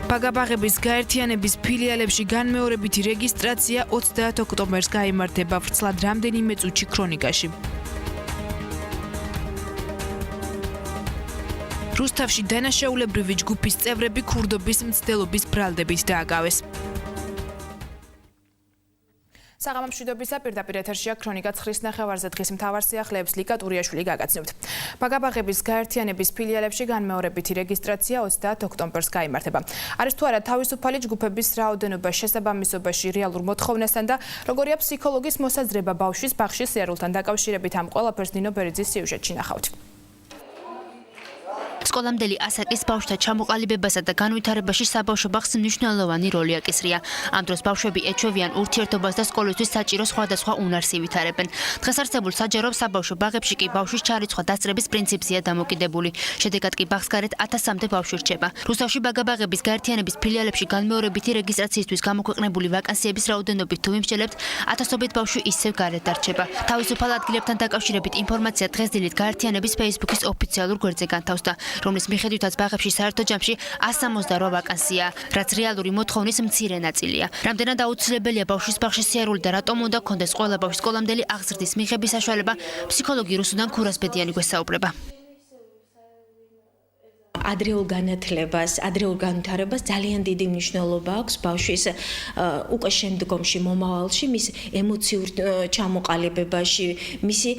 ბაგაბაღების გაერთიანების ფილიალებში განმეორებითი რეგისტრაცია 30 ოქტომბერს გაიმართება ვრცლად რამდენიმე წუთში ქრონიკაში. რუსთავში დანაშაულებრივი ჯგუფის წევრები ქურდობის მცდელობის ბრალდებით დააკავეს. საღამო მშვიდობისა პირდაპირ ეთერშია ქრონიკა 9 ნახევარზე დღის მთავარ სიახლეებს ლიკა ტურიაშვილი გაგაცნობთ. ბაგაბაღების გაერთიანების ფილიალებში განმეორებითი რეგისტრაცია 30 ოქტომბერს გაიმართება. არის თუ არა თავისუფალი ჯგუფების რაოდენობა შესაბამისობაში რეალურ მოთხოვნასთან და როგორია ფსიქოლოგის მოსაზრება ბავშვის ბაღში სიარულთან დაკავშირებით ამ ყველაფერს დინო ბერიძის სიუჟეტში ნახავთ. სკოლამდელი ასაკის ბავშვთა ჩამოყალიბებასა და განვითარებაში საბავშვო ბაღს მნიშვნელოვანი როლი აკისრია. ამ დროს ბავშვები ეჩვევიან ურთიერთობას და სკოლისთვის საჭირო სხვადასხვა უნარს ივითარებენ. დღეს არსებულ საჯარო საბავშვო ბაღებში კი ბავშვის ჩარიცხვა დასწრების პრინციპზეა დამოკიდებული. შედეგად კი ბაღს გარეთ 1000-მდე ბავშვი რჩება. რუსთავში ბაგაბაღების გაერთიანების ფილიალებში განმეორებითი რეგისტრაციისთვის გამოქვეყნებული ვაკანსიების რაოდენობით თუ ვიმსჯელებთ, 1000-ობით ბავშვი ისევ გარეთ დარჩება. თავისუფალ ადგილებთან დაკავშირებით ინფორმაცია დღესდილით გაერთიანების Facebook-ის ოფიციალურ გვერდზე განთავსდა. რომლის მიხედვითაც ბაღებში საერთო ჯამში 168 ვაკანსიაა, რაც რეალური მოთხოვნის მცირე ნაწილია. რამდენად აუცილებელია ბავშვის ბაღში სიარული და რატომ უნდა კონდეს ყველა ბავშვის სკოლამდელი აღზრდის მიღების საშუალება, ფსიქოლოგი რუსუდან ქურასბედიანი გვესაუბრება. ადრეულ განათლებას, ადრეულ განვითარებას ძალიან დიდი მნიშვნელობა აქვს ბავშვის უკვე შემდგომში მომავალში, მის ემოციურ ჩამოყალიბებაში, მისი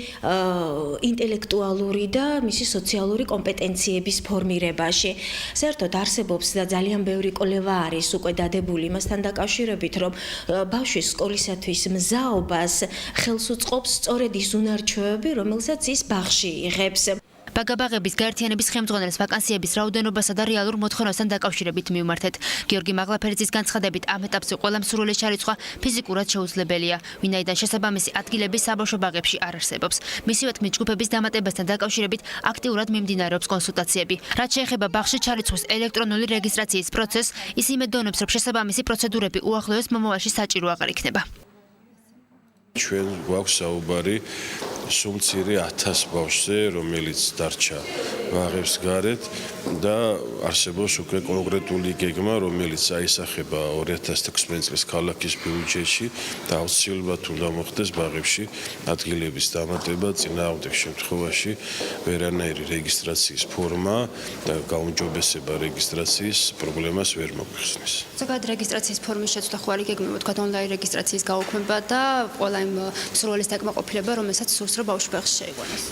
ინტელექტუალური და მისი სოციალური კომპეტენციების ფორმირებაში. საერთოდ არსებობს და ძალიან ბევრი კვლევა არის უკვე დადებული იმასთან დაკავშირებით, რომ ბავშვის სკოლისათვის მზაობას ხელს უწყობს სწორედ ის უნარჩვევები, რომელსაც ის ბაღში იღებს. ბაგაბაღების გაერთიანების ხელმძღვანელს ვაკანსიების რაოდენობასა და რეალურ მოთხოვნასთან დაკავშირებით მივმართეთ. გიორგი მაღლაფერიძის განცხადებით, ამ ეტაპზე ყველა მსურველის ჩარიცხვა ფიზიკურად შეუძლებელია, ვინაიდან შესაბამისი ადგილები საბავშვო ბაღებში არ არსებობს. მისივე თქმით, ჯგუფების დამატებასთან დაკავშირებით აქტიურად მიმდინარეობს კონსულტაციები. რაც შეეხება ბაღში ჩარიცხვის ელექტრონული რეგისტრაციის პროცესს, ის იმედოვნებს, რომ შესაბამისი პროცედურები უახლოეს მომავალში საჭირო აღარ იქნება. ჩვენ გვაქვს საუბარი სულ მცირე 1000 ბავშვზე, რომელიც დარჩა ბაღებს გარეთ და არსებობს უკვე კონკრეტული გეგმა, რომელიც აისახება 2016 წლის ქალაქის ბიუჯეტში და აუცილებლად უნდა მოხდეს ბაღებში ადგილების დამატება, წინააღმდეგ შემთხვევაში ვერანაირი რეგისტრაციის ფორმა და გაუმჯობესება რეგისტრაციის პრობლემას ვერ მოგვიხსნის. ზოგადად რეგისტრაციის ფორმის შეცვლა ხო არის გეგმება, თქვა ონლაინ რეგისტრაციის გაუქმება და ყველა იმ მსურველის დაკმაყოფილება, რომელსაც სურს რომ ბავშვი ბაღში შეიყვანოს.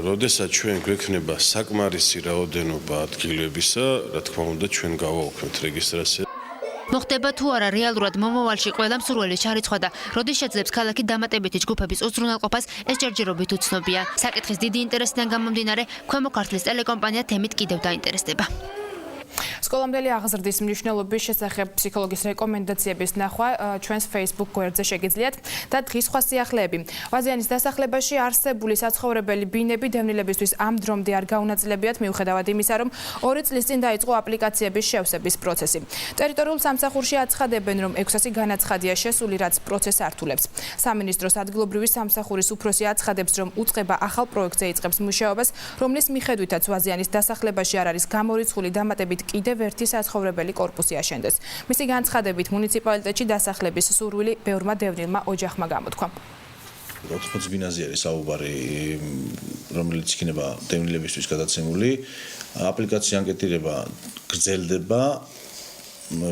როდესაც ჩვენ გვექნება საკმარისი რაოდენობა ადგილებისა, რა თქმა უნდა, ჩვენ გავაუქმებთ რეგისტრაცია. მოხდება თუ არა რეალურად მომავალში ყველა მსურველის ჩარიცხვა და როდის შეძლებს ქალაქი დამატებითი ჯგუფების უზრუნველყოფას, ეს ჯერჯერობით უცნობია. საკითხის დიდი ინტერესიდან გამომდინარე, ქვემო ქართლის ტელეკომპანია თემით კიდევ დაინტერესდება. სკოლამდელი აღზრდის მნიშვნელობის შესახებ ფსიქოლოგის რეკომენდაციების ნახვა ჩვენს Facebook გვერდზე შეგიძლიათ და დღის სხვა სიახლეები. ვაზიანის დასახლებაში არსებული საცხოვრებელი ბინები დევნილებისთვის ამ დრომდე არ გაუნაწილებიათ, მიუხედავად იმისა, რომ 2 წლის წინ დაიწყო აპლიკაციების შევსების პროცესი. ტერიტორიულ სამსახურში აცხადებენ, რომ 600 განაცხადია შესული, რაც პროცესს ართულებს. სამინისტროს ადგილობრივი სამსახურის უფროსი აცხადებს, რომ უწყება ახალ პროექტზე იწყებს მუშაობას, რომლის მიხედვითაც ვაზიანის დასახლებაში არ არის გამორიცხული დამატებით კიდევ ერთი საცხოვრებელი კორპუსი აშენდეს. მისი განცხადებით, მუნიციპალიტეტში დასახლების სურვილი ბევრმა დევნილმა ოჯახმა გამოთქვა. 80 ბინაზე არის საუბარი, რომელიც იქნება დევნილებისთვის გადაცემული. აპლიკაციის ანკეტირება გრძელდება,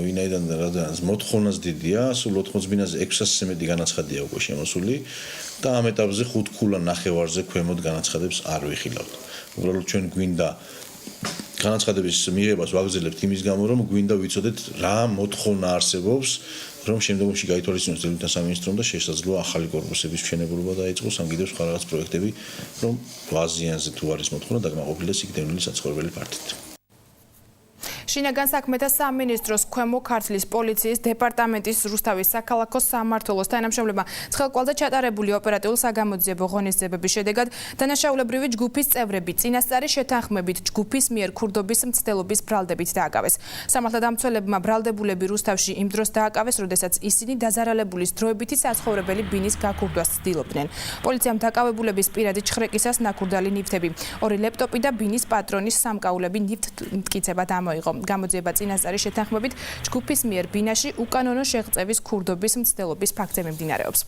ვინაიდან რადგან მოთხოვნაც დიდია, სულ 80 ბინაზე 600-ზე მეტი განაცხადია უკვე შემოსული და ამ ეტაპზე 5 ქულა ნახევარზე ქვემოთ განაცხადებს არ ვიხილავთ. უბრალოდ ჩვენ გვინდა განაცხადების მიღებას ვაგრძელებთ იმის გამო, რომ გვინდა ვიცოდეთ რა მოთხოვნა არსებობს, რომ შემდგომში გაითვალისწინოს დევნილთა სამინისტრომ და შესაძლოა ახალი კორპუსების მშენებლობა დაიწყოს, ან კიდევ სხვა რაღაც პროექტები, რომ ვაზიანზე თუ არის მოთხოვნა დაკმაყოფილდეს იქ დევნილი საცხოვრებელი პარტით. შინაგან საქმეთა სამინისტროს ქვემო ქართლის პოლიციის დეპარტამენტის რუსთავის საქალაქო სამმართველოს თანამშრომლებმა ცხელკვალზე ჩატარებული ოპერატიულ-საგამოძიებო ღონისძიებების შედეგად დანაშაულებრივი ჯგუფის წევრები წინასწარი შეთანხმებით ჯგუფის მიერ ქურდობის მცდელობის ბრალდებით დააკავეს. სამართალდამცველებმა ბრალდებულები რუსთავში იმ დროს დააკავეს, როდესაც ისინი დაზარალებულის დროებითი საცხოვრებელი ბინის გაქურდვას ცდილობდნენ. პოლიციამ დაკავებულების პირადი ჩხრეკისას ნაქურდალი ნივთები, 2 ლეპტოპი და ბინის პატრონის სამკაულები ნივთმტკიცებად ამოიღო. გამოძიება წინასწარი შეთანხმებით ჯგუფის მიერ ბინაში უკანონო შეღწევის ქურდობის მცდელობის ფაქტზე მიმდინარეობს.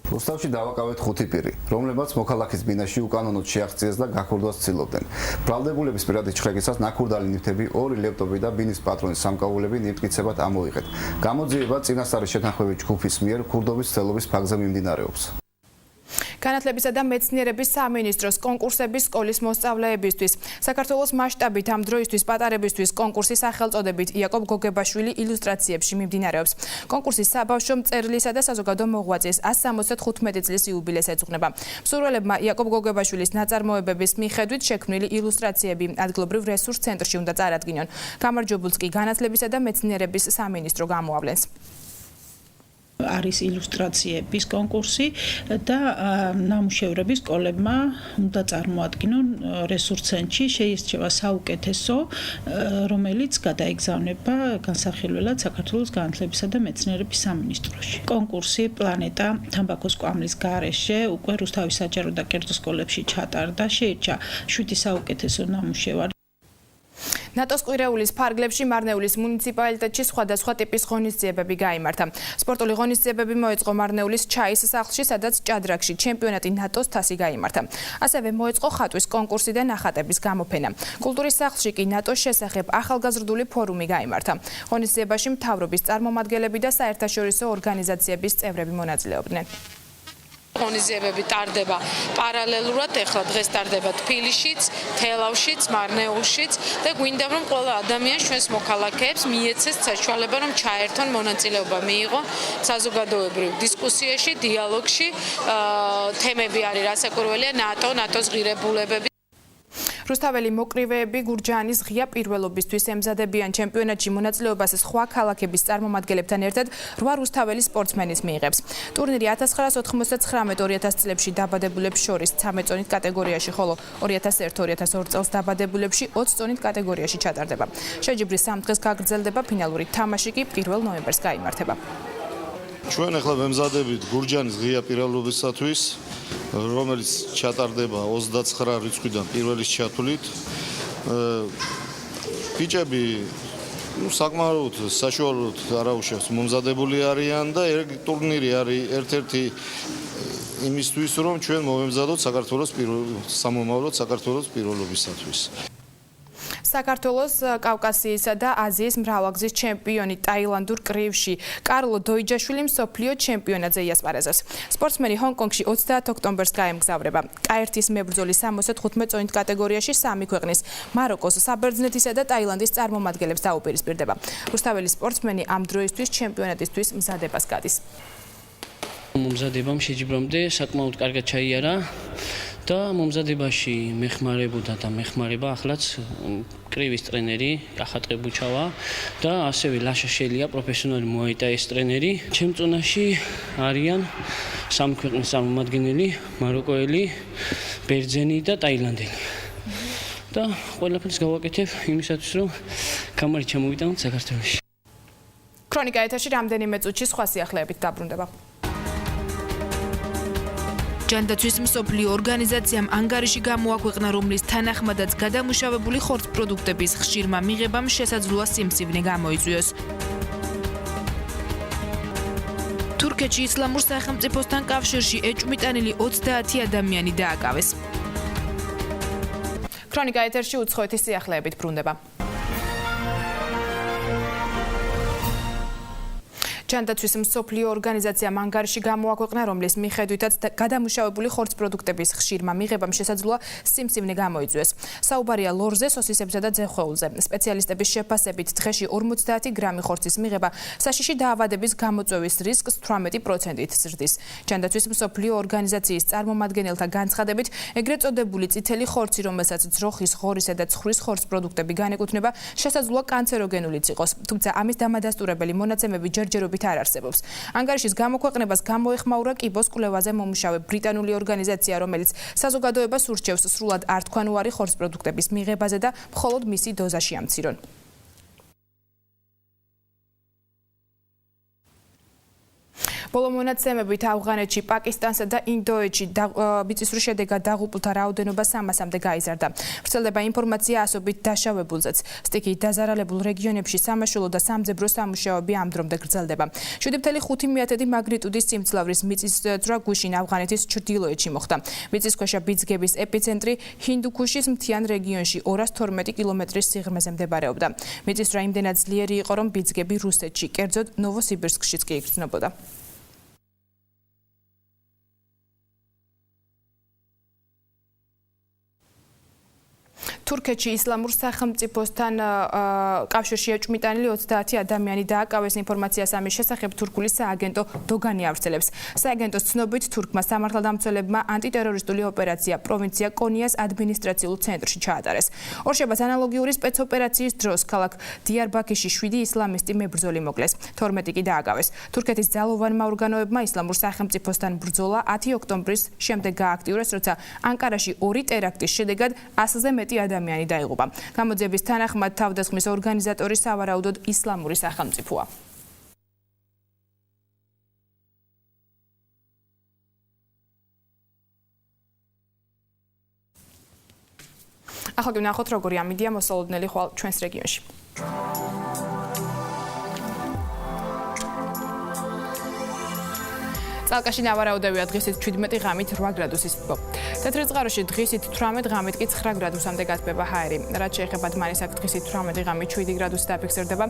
რუსთავში დავაკავეთ 5 პირი, რომლებმაც მოქალაქის ბინაში უკანონოდ შეაღწიეს და გაქურდვას ცდილობდნენ. ბრალდებულების პირადი ჩხრეკისას ნაქურდალი ნივთები, 2 ლეპტოპი და ბინის პატრონის სამკაულები ნივთკიცებად ამოიღეთ. გამოძიება წინასწარი შეთანხმებით ჯგუფის მიერ ქურდობის ცდილობის ფაქტზე მიმდინარეობს. განათლებისა და მეცნიერების სამინისტროს კონკურსების სკოლის მოსწავლეებისთვის საქართველოს მასშტაბით ამ დროისთვის პატარებისთვის კონკურსის სახელწოდებით იაკობ გოგებაშვილი ილუსტრაციებში მიმდინარეობს. კონკურსის საბავშვო მწერლისა და საზოგადო მოღვაწის 175 წლის იუბილეს ეძღვნება. მსურველებმა იაკობ გოგებაშვილის ნაწარმოებების მიხედვით შექმნილი ილუსტრაციები ადგილობრივ რესურს ცენტრში უნდა წარადგინონ. გამარჯვებულს კი განათლებისა და მეცნიერების სამინისტრო გამოავლენს. არის ილუსტრაციების კონკურსი და ნამუშევრები სკოლებმა უნდა წარმოადგინონ რესურს ცენტრში. შეირჩევა საუკეთესო, რომელიც გადაეგზავნება განსახილველად საქართველოს განათლებისა და მეცნიერების სამინისტროში. კონკურსი პლანეტა თამბაქოს კვამლის გარეშე უკვე რუსთავის საჯარო და კერძო სკოლებში ჩატარდა. შეირჩა 7 საუკეთესო ნამუშევარი. ნატოს კვირეულის ფარგლებში მარნეულის მუნიციპალიტეტში სხვადასხვა ტიპის ღონისძიებები გაიმართა. სპორტული ღონისძიებები მოეწყო მარნეულის ჩაის სახლში, სადაც ჭადრაკში ჩემპიონატი ნატოს თასი გაიმართა. ასევე მოეწყო ხატვის კონკურსი და ნახატების გამოფენა. კულტურის სახლში კი ნატოს შესახებ ახალგაზრდული ფორუმი გაიმართა. ღონისძიებაში მთავრობის წარმომადგენლები და საერთაშორისო ორგანიზაციების წევრები მონაწილეობდნენ. ღონისძიებები ტარდება პარალელურად, ეხლა დღეს ტარდება თბილისშიც, თელავშიც, მარნეულშიც და გვინდა რომ ყველა ადამიანს ჩვენს მოქალაქეებს მიეცეს საშუალება რომ ჩაერთონ, მონაწილეობა მიიღონ საზოგადოებრივ დისკუსიაში, დიალოგში. თემები არის რასაკვირველია ნატოს ღირებულებები. რუსთაველი მოკრივეები გურჯაანის ღია პირველობისთვის ემზადებიან ჩემპიონატში მონაწილეობას სხვა ქალაქების წარმომადგენლებთან ერთად 8 რუსთაველი სპორტსმენის მიიღებს. ტურნირი 1999-2000 წლებში დაბადებულებს შორის 13 წონით კატეგორიაში, ხოლო 2001-2002 წელს დაბადებულებში 20 წონით კატეგორიაში ჩატარდება. შეჯიბრი 3 დღეს გაგრძელდება, ფინალური თამაში კი 1 ნოემბერს გაიმართება. ჩვენ ახლა ვემზადებით გურჯაანის ღია პირველობისათვის, რომელიც ჩატარდება 29 რიცხვიდან პირველის ჩათვლით. ბიჭები საკმაოდ საშუალოდ არაუშავს მომზადებული არიან და ტურნირი არის ერთ-ერთი იმისთვის, რომ ჩვენ მოვემზადოთ სამომავლოდ საქართველოს პირველობისათვის. საქართველოს, კავკასიისა და აზიის მრავალგზის ჩემპიონი ტაილანდურ კრივში კარლო დოიჯაშვილი მსოფლიო ჩემპიონატზე იასპარეზებს. სპორტსმენი ჰონკონგში 30 ოქტომბერს გაემგზავრება. K1-ის მებრძოლი 75 წონით კატეგორიაში 3 ქვეყნის მაროკოს, საბერძნეთისა და ტაილანდის წარმომადგენლებს დაუპირისპირდება. რუსთაველი სპორტსმენი ამ დროისთვის ჩემპიონატისთვის მზადებას გადის. მომზადებამ შეჯიბრამდე საკმაოდ კარგად ჩაიარა და მომზადებაში მეხმარებოდა და მეხმარება ახლაც კრივის ტრენერი კახატყე ბუჩავა და ასევე ლაშა შელია პროფესიონალი მოაიტაის ტრენერი. ჩემ წონაში არიან 3 ქვეყნის წარმომადგენელი, მაროკოელი, ბერძენი და ტაილანდელი. და ყველაფერს გავაკეთებ იმისათვის, რომ გამარი ჩამოვიტანოთ საქართველოში. ქრონიკა ეთერში რამდენიმე წუთში სხვა სიახლეებით დაბრუნდება. ჯანდაცვის მსოფლიო ორგანიზაციამ ანგარიში გამოაქვეყნა, რომლის თანახმადაც გადამუშავებული ხორცს პროდუქტების ხშირმა მიღებამ შესაძლოა სიმსივნე გამოიწვიოს. თურქეთში ისლამურ სახელმწიფოსთან კავშირში ეჭვმიტანილი 30 ადამიანი დააკავეს. ქრონიკა ეთერში უცხოეთის სიახლეებით ბრუნდება. ჯანდაცვის მსოფლიო ორგანიზაციამ ანგარიში გამოაქვეყნა, რომლის მიხედვითაც გადამუშავებული ხორცს პროდუქტების ხშირმა მიღებამ შესაძლოა სიმსივნე გამოიწვიოს. საუბარია ლორზე, სოსისებსა და ძეხვეულზე. სპეციალისტების შეფასებით დღეში 50 გრამი ხორცის მიღება საშიში დაავადების გამოწვევის რისკს 18%-ით ზრდის. ჯანდაცვის მსოფლიო ორგანიზაციის წარმომადგენელთა განცხადებით, ეგრეთ წოდებული წითელი ხორცი, რომელსაც ძროხის, ღორისა და ცხვრის ხორცს პროდუქტები განეკუთვნება, შესაძლოა კანცეროგენულიც იყოს. თუმცა ამის დამადასტურებელი მონაცემები ჯერჯერობით არ არსებობს. ანგარიშის გამოქვეყნებას გამოეხმაურა კიბოს კვლევაზე მომუშავე ბრიტანული ორგანიზაცია, რომელიც საზოგადოებას ურჩევს სრულად ართქვანუარი ხორცს პროდუქტების მიღებაზე და მხოლოდ მისი დოზაში ამცირონ. ბოლო მონაცემებით ავღანეთში, პაკისტანსა და ინდოეთში მიწისძვრის შედეგად დაღუპულთა რაოდენობა 300-მდე გაიზარდა. ვრცელდება ინფორმაცია ასობით დაშავებულზეც. სტიქიით დაზარალებულ რეგიონებში სამაშველო და სამძებრო სამუშაოები ამ დრომდე გრძელდება. 7.5 მაგნიტუდის სიმძლავრის მიწისძვრა გუშინ ავღანეთის ჩრდილოეთში მოხდა. მიწისქვეშა ბიძგების ეპიცენტრი ჰინდუქუშის მთიან რეგიონში 212 კილომეტრის სიღრმეზე მდებარეობდა. მიწისძვრა იმდენად ძლიერი იყო, რომ ბიძგები რუსეთში, კერძოდ ნოვოსიბირსკშიც კი იგრძნობოდა. თურქეთში ისლამურ სახელმწიფოსთან კავშირში ეჭვმიტანილი 30 ადამიანი დააკავეს. ინფორმაციას ამის შესახებ თურქული სააგენტო დოგანი ავრცელებს. სააგენტოს ცნობით, თურქმა სამართალდამცველებმა ანტიტერორისტული ოპერაცია პროვინცია კონიას ადმინისტრაციულ ცენტრში ჩაატარეს. ორშაბათს ანალოგიური სპეცოპერაციის დროს ქალაქ დიარბაქირში 7 ისლამისტი მებრძოლი მოკლეს. 12 კი დააკავეს. თურქეთის ძალოვანმა ორგანოებმა ისლამურ სახელმწიფოსთან ბრძოლა 10 ოქტომბრის შემდეგ გააქტიურეს, როცა ანკარაში 2 ტერაქტის შედეგად 100-ზე მეტი ადამიანი დაიღუპა. გამოძიების თანახმად თავდასხმის ორგანიზატორი სავარაუდოდ ისლამური სახელმწიფოა. ახლა გვნახოთ როგორი ამიდია მოსალოდნელი ხვალ ჩვენს რეგიონში. წალკაში ნავარაუდევია დღისით 17 ღამით 8 გრადუსის სიბო. თეთრიწყაროში დღისით 18 ღამით კი 9 გრადუსამდე გათბება ჰაერი. რაც შეეხება დმანის აქ დღისით 18 ღამით 7 გრადუსი დაფიქსირდება.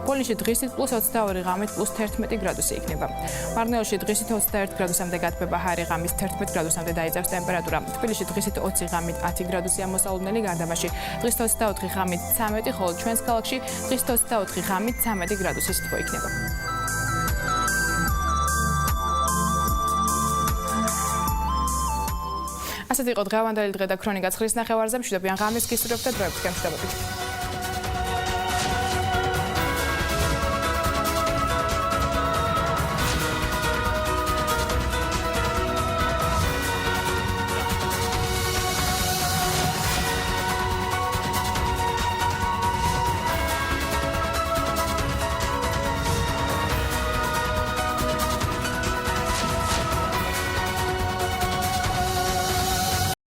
პოლინში დღისით +22 ღამით +11 გრადუსი იქნება. მარნეულში დღისით 21 გრადუსამდე გათბება ჰაერი, ღამის 11 გრადუსამდე დაიძაბს ტემპერატურა. თბილისში დღისით 20 ღამით 10 გრადუსია მოსალოდნელი, გარდამაში დღისით 24 ღამით 13, ხოლო ჩვენს ქალაქში დღისით 24 ღამით 13 გრადუსის თბო იქნება. ასეთი იყო დღევანდელი დღე და ქრონიკა 9-ის ნახევარზე. მშვიდობიან ღამეს გისურვებთ და დროებით გემშვიდობებით.